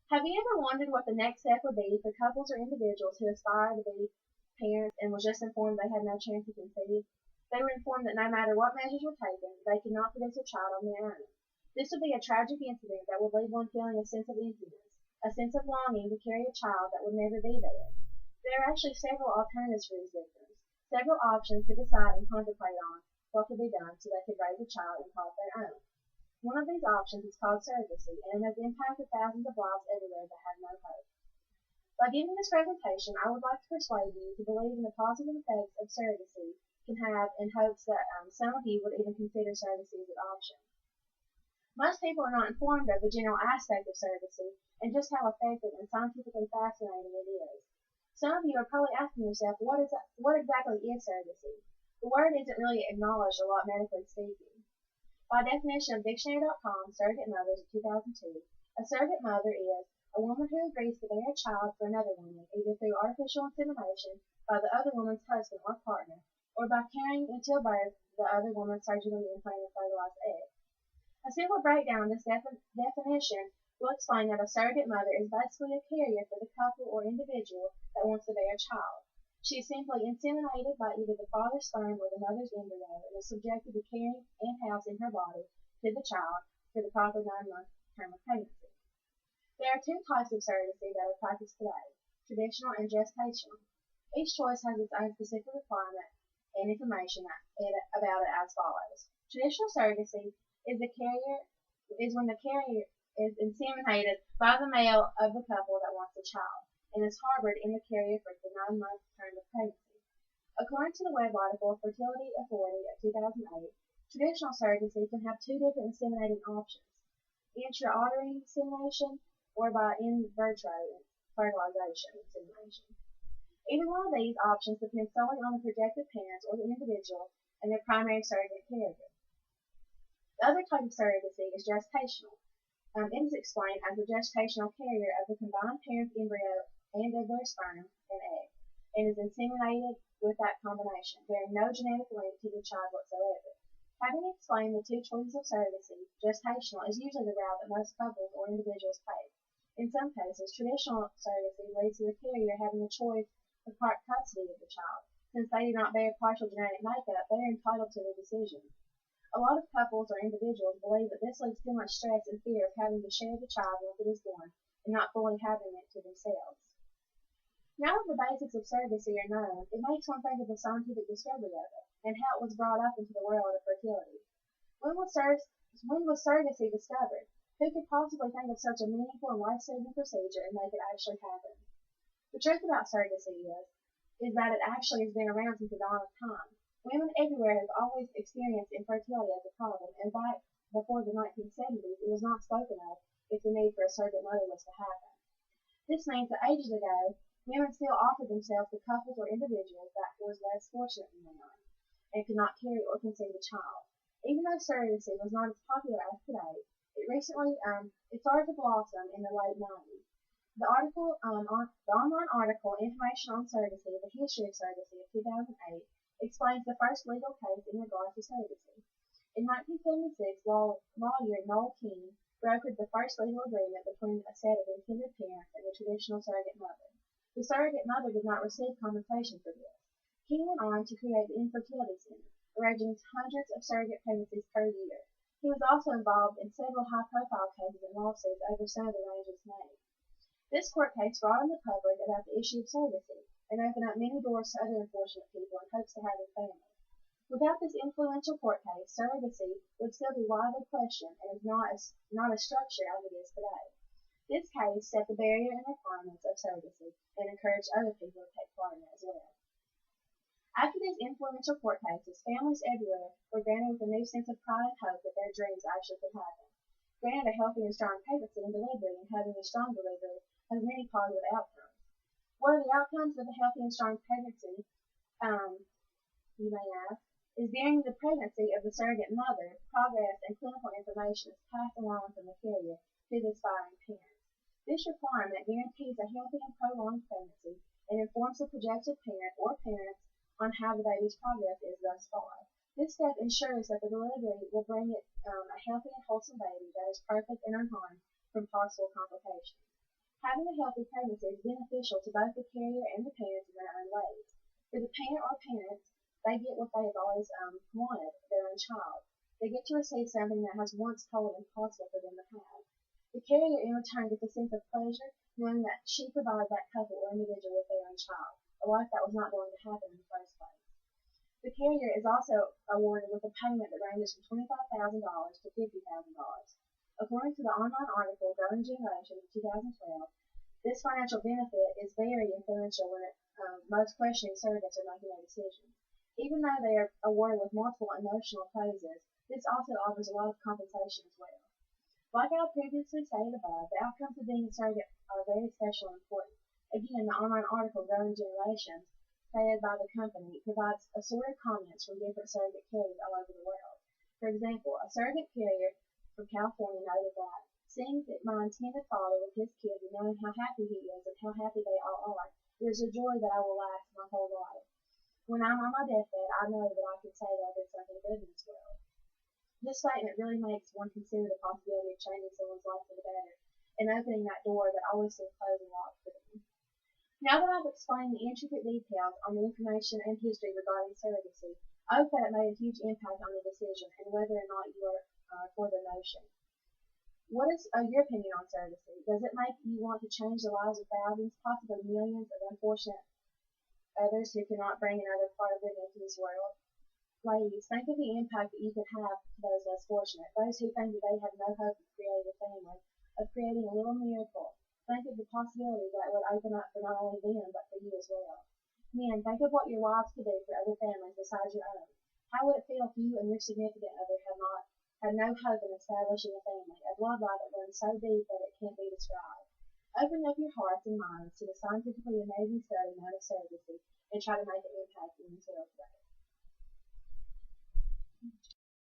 Have you ever wondered what the next step would be for couples or individuals who aspire to be parents and was just informed they had no chance to conceive? They were informed that no matter what measures were taken, they could not produce a child on their own. This would be a tragic incident that would leave one feeling a sense of emptiness, a sense of longing to carry a child that would never be there. There are actually several alternatives for these victims, several options to decide and contemplate on what could be done so they could raise a child and call it their own. One of these options is called surrogacy, and it has impacted thousands of lives everywhere that have no hope. By giving this presentation, I would like to persuade you to believe in the positive effects of surrogacy can have in hopes that some of you would even consider surrogacy as an option. Most people are not informed of the general aspect of surrogacy and just how effective and scientifically fascinating it is. Some of you are probably asking yourself, what exactly is surrogacy? The word isn't really acknowledged a lot medically speaking. By definition of dictionary.com, Surrogate Mothers of 2002, a surrogate mother is a woman who agrees to bear a child for another woman, either through artificial insemination by the other woman's husband or partner, or by carrying until birth the other woman's surgically implanted fertilized egg. A simple breakdown of this definition will explain that a surrogate mother is basically a carrier for the couple or individual that wants to bear a child. She is simply inseminated by either the father's sperm or the mother's embryo and is subjected to carrying and housing her body to the child for the proper 9-month term of pregnancy. There are two types of surrogacy that are practiced today, traditional and gestational. Each choice has its own specific requirement and information about it as follows. Traditional surrogacy is when the carrier is inseminated by the male of the couple that wants the child and is harbored in the carrier for the 9-month term of pregnancy. According to the web article Fertility Authority of 2008, traditional surrogacy can have two different inseminating options, intrauterine insemination or by in vitro fertilization insemination. Either one of these options depends solely on the projected parents or the individual and their primary surrogate caregiver. The other type of surrogacy is gestational. It is explained as the gestational carrier of the combined parent's embryo and of their sperm and egg, and is inseminated with that combination, bearing no genetic link to the child whatsoever. Having explained the two choices of surrogacy, gestational is usually the route that most couples or individuals take. In some cases, traditional surrogacy leads to the carrier having the choice of part custody of the child. Since they do not bear partial genetic makeup, they are entitled to the decision. A lot of couples or individuals believe that this leaves too much stress and fear of having to share the child once it is born and not fully having it to themselves. Now that the basics of surrogacy are known, it makes one think of the scientific discovery of it and how it was brought up into the world of fertility. When was surrogacy discovered? Who could possibly think of such a meaningful and life-saving procedure and make it actually happen? The truth about surrogacy is that it actually has been around since the dawn of time. Women everywhere have always experienced infertility as a problem, and back before the 1970s, it was not spoken of if the need for a surrogate mother was to happen. This means that ages ago, women still offered themselves to couples or individuals that was less fortunate than they are, and could not carry or conceive a child. Even though surrogacy was not as popular as today, it started to blossom in the late 90s. The online article Information on Surrogacy, The History of Surrogacy of 2008 explains the first legal case in regard to surrogacy. In 1976, lawyer Noel King brokered the first legal agreement between a set of intended parents and a traditional surrogate mother. The surrogate mother did not receive compensation for this. King went on to create the Infertility Center, arranging hundreds of surrogate pregnancies per year. He was also involved in several high-profile cases and lawsuits over some of the arrangements made. This court case brought on the public about the issue of surrogacy and opened up many doors to other unfortunate people in hopes to have a family. Without this influential court case, surrogacy would still be widely questioned and is not as structured as it is today. This case set the barrier and requirements of surrogacy and encouraged other people to take part in it as well. After these influential court cases, families everywhere were granted with a new sense of pride and hope that their dreams actually could happen. Granted a healthy and strong pregnancy and delivery, and having a strong delivery has many positive outcomes. What are the outcomes of a healthy and strong pregnancy, you may ask? Is during the pregnancy of the surrogate mother, progress and clinical information is passed along from the carrier to the aspiring parent. This requirement guarantees a healthy and prolonged pregnancy and informs the projected parent or parents on how the baby's progress is thus far. This step ensures that the delivery will bring a healthy and wholesome baby that is perfect and unharmed from possible complications. Having a healthy pregnancy is beneficial to both the carrier and the parents in their own ways. For the parent or parents, they get what they have always wanted, their own child. They get to receive something that has once told impossible for them to have. The carrier in return gets a sense of pleasure knowing that she provided that couple or individual with their own child, a life that was not going to happen in the first place. The carrier is also awarded with a payment that ranges from $25,000 to $50,000. According to the online article Growing Generation of 2012, this financial benefit is very influential when most questioning surrogates are making their decisions. Even though they are awarded with multiple emotional praises, this also offers a lot of compensation as well. Like I previously stated above, the outcomes of being a surrogate are very special and important. Again, the online article Growing Generations, created by the company, provides assorted comments from different surrogate carriers all over the world. For example, a surrogate carrier from California noted that, seeing that my intended father with his kids and knowing how happy he is and how happy they all are, it is a joy that I will last my whole life. When I'm on my deathbed, I know that I can say that I did something good in this world. This statement really makes one consider the possibility of changing someone's life for the better and opening that door that always seemed closed and locked for them. Now that I've explained the intricate details on the information and history regarding surrogacy, I hope that it made a huge impact on the decision and whether or not you are for the notion. What is your opinion on surrogacy? Does it make you want to change the lives of thousands, possibly millions of unfortunate others who cannot bring another part of them into this world? Ladies, think of the impact that you could have to those less fortunate, those who think that they have no hope of creating a family, of creating a little miracle. Think of the possibilities that would open up for not only them, but for you as well. Men, think of what your wives could do for other families besides your own. How would it feel if you and your significant other had no hope in establishing a family, a bloodline that runs so deep that it can't be described? Open up your hearts and minds to the scientifically amazing study known as surrogacy and try to make it